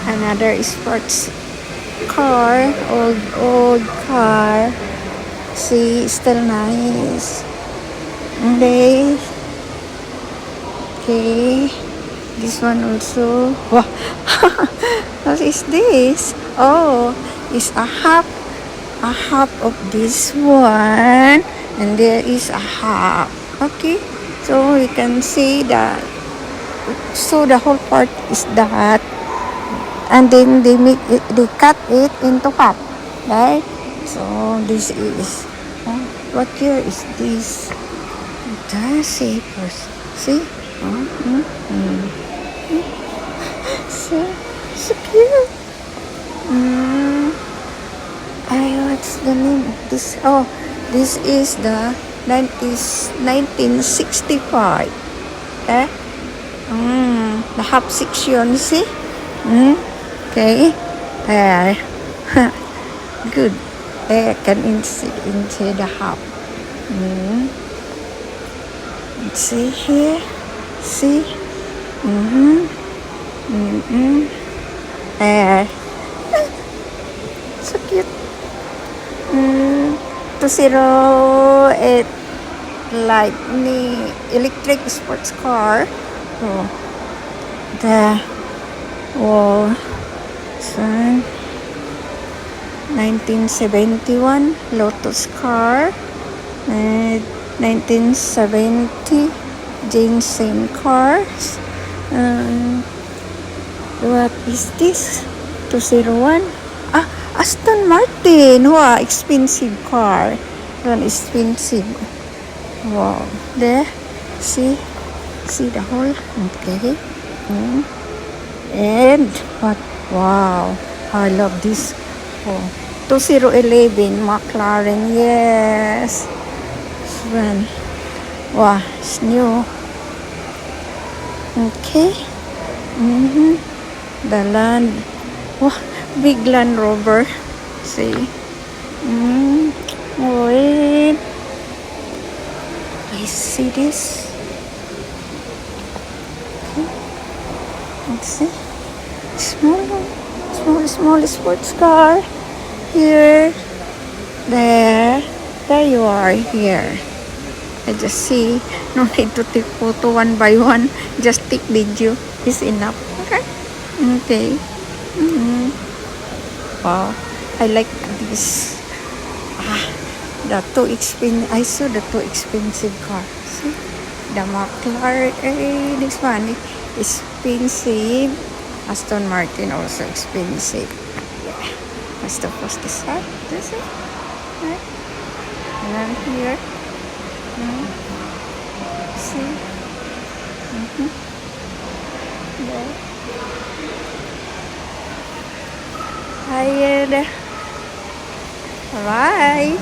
Another sports car, old car. See, still nice. Okay. Okay. This one also. Wow. What is this? Oh, it's a half of this one, and there is a half. Okay. So we can see that. So the whole part is that, and then they cut it into half, right? So this is. What year is this? The shapers. See? So cute. What's the name of this? Oh, this is the 1965. Eh? The half section, see? Okay. There. Good. There can into the half. See here? See? There. So cute. 208 like ni electric sports car. Oh. The wall. Sun. 1971 Lotus car. 1970 Jameson cars. What is this? 201. Aston Martin. Wow, expensive car. One expensive. Wow. There. See the whole. Okay. And what? Wow. I love this. Oh. 2011 McLaren. Yes. This one. Wow, it's new. Okay. The land. Wow, big Land Rover. See. Wait. I see this. Okay. Let's see. Small sports car. Here. There you are here. I just see. No need to take photo one by one. Just take video. Is enough. Okay. Okay. Wow. I like this. The too expensive. I saw the too expensive car. See? The McLaren. This one is expensive. Aston Martin also expensive. Yeah. That's the first side. This is right. And then here. See? There. Tired. Alright.